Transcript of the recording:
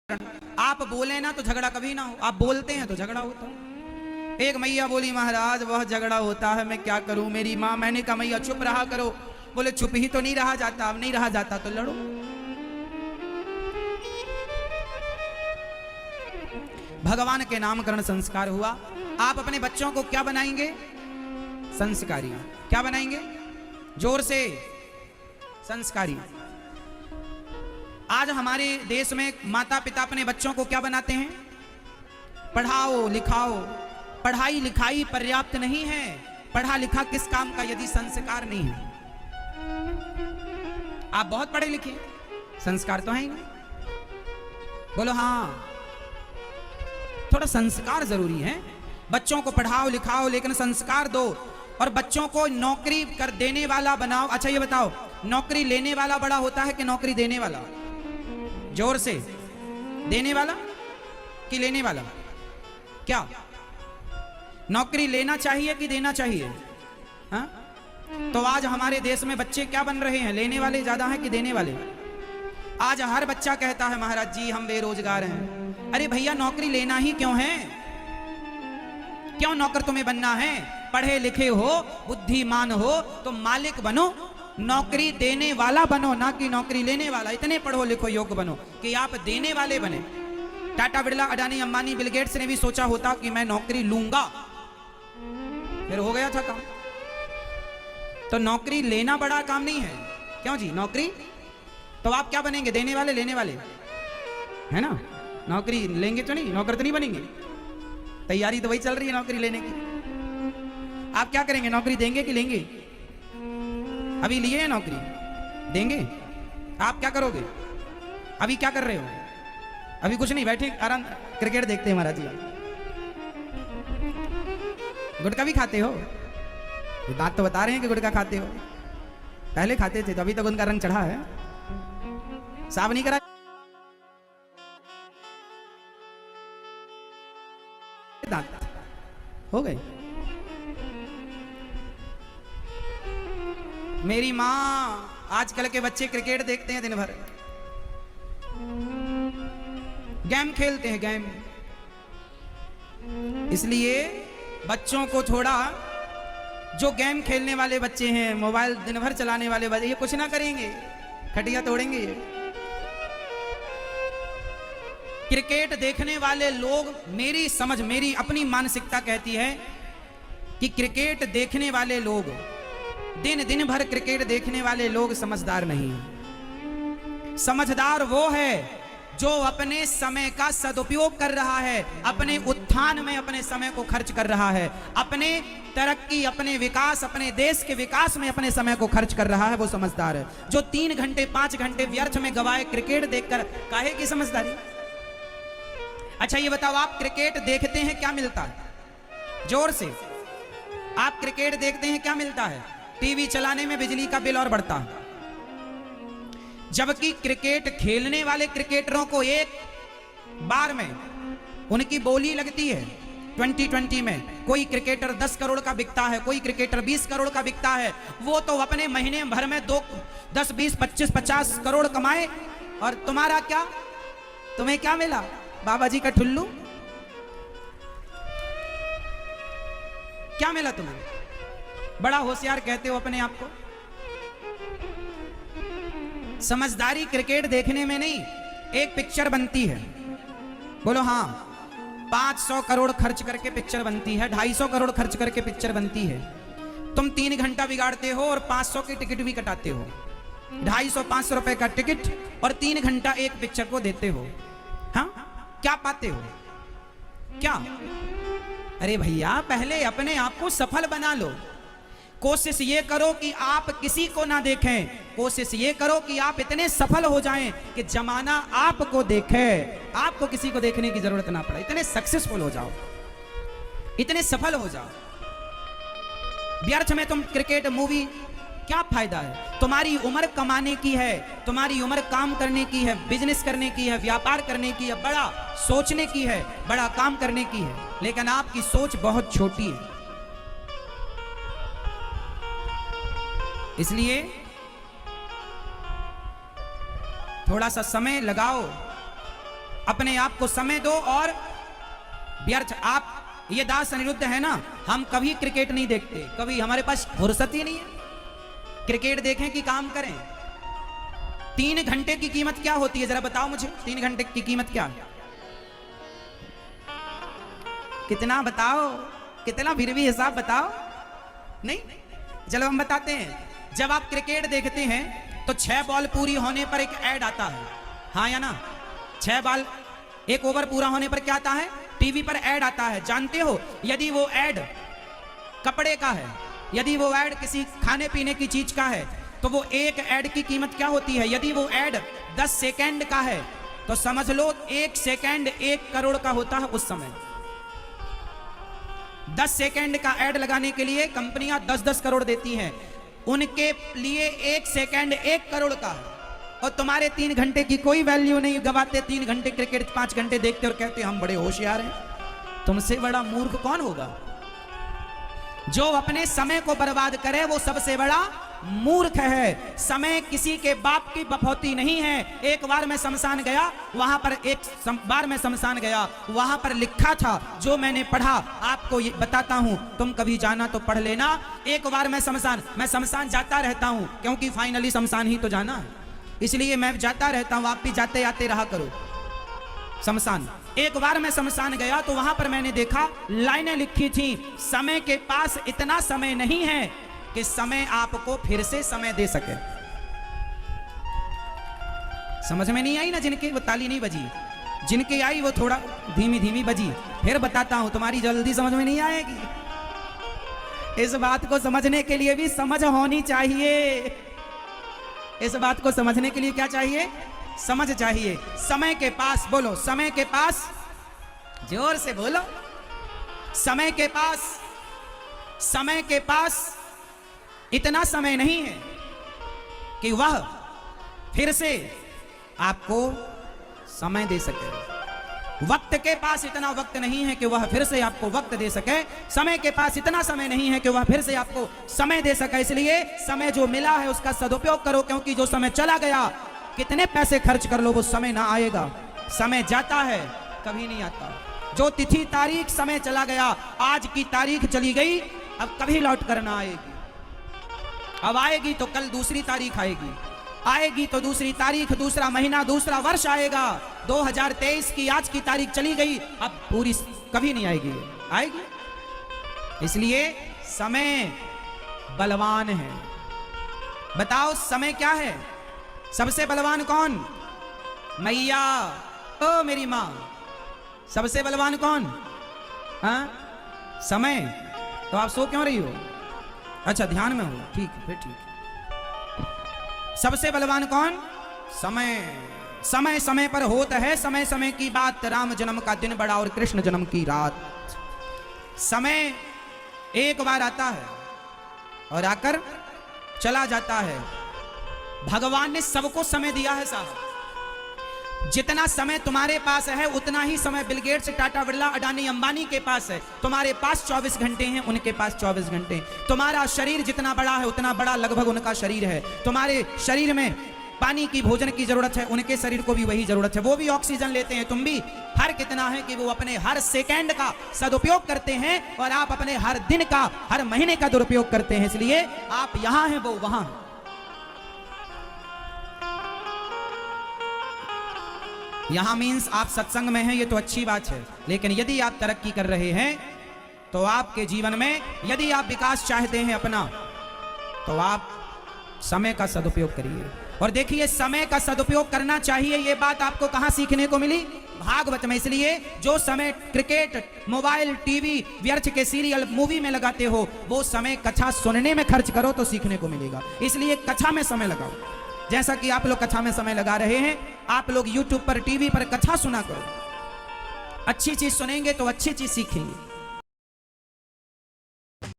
आप बोले ना तो झगड़ा कभी ना हो, आप बोलते हैं तो झगड़ा होता है। एक मैया बोली महाराज बहुत झगड़ा होता है, मैं क्या करूं मेरी माँ। मैंने कहा मैया चुप रहा करो। बोले चुप ही तो नहीं रहा जाता, अब नहीं रहा जाता तो लड़ो। भगवान के नामकरण संस्कार हुआ। आप अपने बच्चों को क्या बनाएंगे? संस्कारी। क्या बनाएंगे? जोर से, संस्कारी। आज हमारे देश में माता पिता अपने बच्चों को क्या बनाते हैं? पढ़ाओ लिखाओ। पढ़ाई लिखाई पर्याप्त नहीं है। पढ़ा लिखा किस काम का यदि संस्कार नहीं है? आप बहुत पढ़े लिखे, संस्कार तो है ही नहीं। बोलो हाँ, थोड़ा संस्कार जरूरी है। बच्चों को पढ़ाओ लिखाओ लेकिन संस्कार दो, और बच्चों को नौकरी कर देने वाला बनाओ। अच्छा ये बताओ, नौकरी लेने वाला बड़ा होता है कि नौकरी देने वाला? जोर से, देने वाला कि लेने वाला? क्या नौकरी लेना चाहिए कि देना चाहिए? हाँ? तो आज हमारे देश में बच्चे क्या बन रहे हैं? लेने वाले ज्यादा हैं कि देने वाले? आज हर बच्चा कहता है महाराज जी हम बेरोजगार हैं। अरे भैया नौकरी लेना ही क्यों है? क्यों नौकर तुम्हें बनना है? पढ़े लिखे हो, बुद्धिमान हो तो मालिक बनो, नौकरी देने वाला बनो, ना कि नौकरी लेने वाला। इतने पढ़ो लिखो योग्य बनो कि आप देने वाले बने। टाटा बिरला अडानी अंबानी बिल गेट्स ने भी सोचा होता कि मैं नौकरी लूंगा, फिर हो गया था काम। तो नौकरी लेना बड़ा काम नहीं है। क्यों जी? नौकरी तो आप क्या बनेंगे? देने वाले लेने वाले, है ना? नौकरी लेंगे तो नहीं, नौकर तो नहीं बनेंगे। तैयारी तो वही चल रही है नौकरी लेने की। आप क्या करेंगे? नौकरी देंगे कि लेंगे? अभी लिए है नौकरी, देंगे? आप क्या करोगे? अभी क्या कर रहे हो? अभी कुछ नहीं, बैठे आराम क्रिकेट देखते हैं महाराज जी। गुटखा भी खाते हो? दांत तो बता रहे हैं कि गुटखा खाते हो। पहले खाते थे तो अभी तक उनका रंग चढ़ा है। साफ नहीं करा दांत, हो गए। मेरी माँ, आजकल के बच्चे क्रिकेट देखते हैं दिन भर, गेम खेलते हैं गेम। इसलिए बच्चों को थोड़ा, जो गेम खेलने वाले बच्चे हैं, मोबाइल दिन भर चलाने वाले बच्चे, ये कुछ ना करेंगे, खटिया तोड़ेंगे ये। क्रिकेट देखने वाले लोग, मेरी समझ, मेरी अपनी मानसिकता कहती है कि क्रिकेट देखने वाले लोग, दिन भर क्रिकेट देखने वाले लोग समझदार नहीं हैं। समझदार वो है जो अपने समय का सदुपयोग कर रहा है, अपने उत्थान में अपने समय को खर्च कर रहा है, अपने तरक्की, अपने विकास, अपने देश के विकास में अपने समय को खर्च कर रहा है, वो समझदार है। जो 3 घंटे 5 घंटे व्यर्थ में गवाए क्रिकेट देखकर, काहे की समझदारी? अच्छा ये बताओ, आप क्रिकेट देखते हैं, क्या मिलता है? जोर से, आप क्रिकेट देखते हैं, क्या मिलता है? टीवी चलाने में बिजली का बिल और बढ़ता है। जबकि क्रिकेट खेलने वाले क्रिकेटरों को एक बार में उनकी बोली लगती है 2020 में। कोई क्रिकेटर 10 करोड़ का बिकता है, कोई क्रिकेटर 20 करोड़ का बिकता है। वो तो अपने महीने भर में 10 20 25 50 करोड़ कमाए, और तुम्हारा क्या? तुम्हें क्या मिला? बाबा जी का ठुल्लू? क्या मिला तुम्हें? बड़ा होशियार कहते हो अपने आप को। समझदारी क्रिकेट देखने में नहीं, एक पिक्चर बनती है, बोलो हाँ, 500 करोड़ खर्च करके पिक्चर बनती है, 250 करोड़ खर्च करके पिक्चर बनती है। तुम 3 घंटा बिगाड़ते हो और 500 की टिकट भी कटाते हो। 250-500 रुपए का टिकट और 3 घंटा एक पिक्चर को देते हो। हाँ, क्या पाते हो? क्या? अरे भैया पहले अपने आप को सफल बना लो। कोशिश ये करो कि आप किसी को ना देखें, कोशिश ये करो कि आप इतने सफल हो जाएं कि जमाना आपको देखे, आपको किसी को देखने की जरूरत ना पड़े। इतने सक्सेसफुल हो जाओ, इतने सफल हो जाओ। व्यर्थ में तुम क्रिकेट मूवी, क्या फायदा है? तुम्हारी उम्र कमाने की है, तुम्हारी उम्र काम करने की है, बिजनेस करने की है, व्यापार करने की है, बड़ा सोचने की है, बड़ा काम करने की है, लेकिन आपकी सोच बहुत छोटी है। इसलिए थोड़ा सा समय लगाओ, अपने आप को समय दो और व्यर्थ। आप ये दास अनिरुद्ध है ना, हम कभी क्रिकेट नहीं देखते, कभी हमारे पास फुर्सत ही नहीं है क्रिकेट देखें कि काम करें। 3 घंटे की कीमत क्या होती है जरा बताओ मुझे, 3 घंटे की कीमत क्या है? कितना बताओ, कितना फिर भी हिसाब बताओ। नहीं, चलो हम बताते हैं। जब आप क्रिकेट देखते हैं तो 6 बॉल पूरी होने पर एक ऐड आता है, हाँ या ना? 6 बॉल 1 ओवर पूरा होने पर क्या आता है? टीवी पर ऐड आता है। जानते हो यदि वो ऐड कपड़े का है, यदि वो ऐड किसी खाने पीने की चीज का है, तो वो एक ऐड की कीमत क्या होती है? यदि वो ऐड 10 सेकंड का है तो समझ लो 1 सेकंड 1 करोड़ का होता है उस समय। 10 सेकंड का ऐड लगाने के लिए कंपनियां 10-10 करोड़ देती हैं, उनके लिए 1 सेकंड 1 करोड़ का है। और तुम्हारे 3 घंटे की कोई वैल्यू नहीं, गवाते 3 घंटे क्रिकेट, 5 घंटे देखते और कहते हम बड़े होशियार हैं। तुमसे बड़ा मूर्ख कौन होगा? जो अपने समय को बर्बाद करे वो सबसे बड़ा मूर्ख है। समय किसी के बाप की बफौती नहीं है। एक बार मैं शमशान गया, वहां पर बार मैं शमशान गया, वहां पर लिखा था, जो मैंने पढ़ा आपको ये बताता हूं, तुम कभी जाना तो पढ़ लेना। एक बार मैं शमशान जाता रहता हूं, क्योंकि फाइनली शमशान ही तो जाना है, इसलिए मैं जाता रहता हूं। आप भी जाते आते रहा करो शमशान। एक बार मैं शमशान गया तो वहां पर मैंने देखा लाइनें लिखी थी, समय के पास इतना समय नहीं है कि समय आपको फिर से समय दे सके। समझ में नहीं आई ना? जिनके वो ताली नहीं बजी, जिनके आई वो थोड़ा धीमी धीमी बजी। फिर बताता हूं, तुम्हारी जल्दी समझ में नहीं आएगी। इस बात को समझने के लिए भी समझ होनी चाहिए। इस बात को समझने के लिए क्या चाहिए? समझ चाहिए। समय के पास, बोलो समय के पास, जोर से बोलो, समय के पास इतना समय नहीं है कि वह फिर से आपको समय दे सके। वक्त के पास इतना वक्त नहीं है कि वह फिर से आपको वक्त दे सके। समय के पास इतना समय नहीं है कि वह फिर से आपको समय दे सके। इसलिए समय जो मिला है उसका सदुपयोग करो, क्योंकि जो समय चला गया, कितने पैसे खर्च कर लो, वो समय ना आएगा। समय जाता है, कभी नहीं आता। जो तिथि तारीख समय चला गया, आज की तारीख चली गई, अब कभी लौट कर ना आएगी। अब आएगी तो कल दूसरी तारीख आएगी, आएगी तो दूसरी तारीख, दूसरा महीना, दूसरा वर्ष आएगा। 2023 की आज की तारीख चली गई, अब पूरी कभी नहीं आएगी, आएगी। इसलिए समय बलवान है। बताओ समय क्या है? सबसे बलवान कौन? मैया, ओ मेरी मां, सबसे बलवान कौन? हाँ, समय। तो आप सो क्यों रही हो? अच्छा, ध्यान में हो, ठीक है, फिर ठीक है। सबसे बलवान कौन? समय। समय समय पर होता है, समय समय की बात। राम जन्म का दिन बड़ा और कृष्ण जन्म की रात। समय एक बार आता है और आकर चला जाता है। भगवान ने सबको समय दिया है साहब। जितना समय तुम्हारे पास है उतना ही समय बिल गेट्स, टाटा, बिरला, अडानी, अंबानी के पास है। तुम्हारे पास 24 घंटे हैं, उनके पास 24 घंटे। तुम्हारा शरीर जितना बड़ा है उतना बड़ा लगभग उनका शरीर है। तुम्हारे शरीर में पानी की, भोजन की जरूरत है, उनके शरीर को भी वही जरूरत है। वो भी ऑक्सीजन लेते हैं, तुम भी। फर्क इतना है कि वो अपने हर सेकंड का सदुपयोग करते हैं और आप अपने हर दिन का, हर महीने का दुरुपयोग करते हैं। इसलिए आप यहां हैं, वो वहां है। यहां मीन्स आप सत्संग में हैं, ये तो अच्छी बात है, लेकिन यदि आप तरक्की कर रहे हैं तो आपके जीवन में, यदि आप विकास चाहते हैं अपना, तो आप समय का सदुपयोग करिए। और देखिए, समय का सदुपयोग करना चाहिए, ये बात आपको कहां सीखने को मिली? भागवत में। इसलिए जो समय क्रिकेट, मोबाइल, टीवी, व्यर्थ के सीरियल, मूवी में लगाते हो, वो समय कथा सुनने में खर्च करो तो सीखने को मिलेगा। इसलिए कथा में समय लगाओ। जैसा कि आप लोग कथा में समय लगा रहे हैं, आप लोग YouTube पर, टीवी पर कथा सुना करो। अच्छी चीज सुनेंगे तो अच्छी चीज सीखेंगे।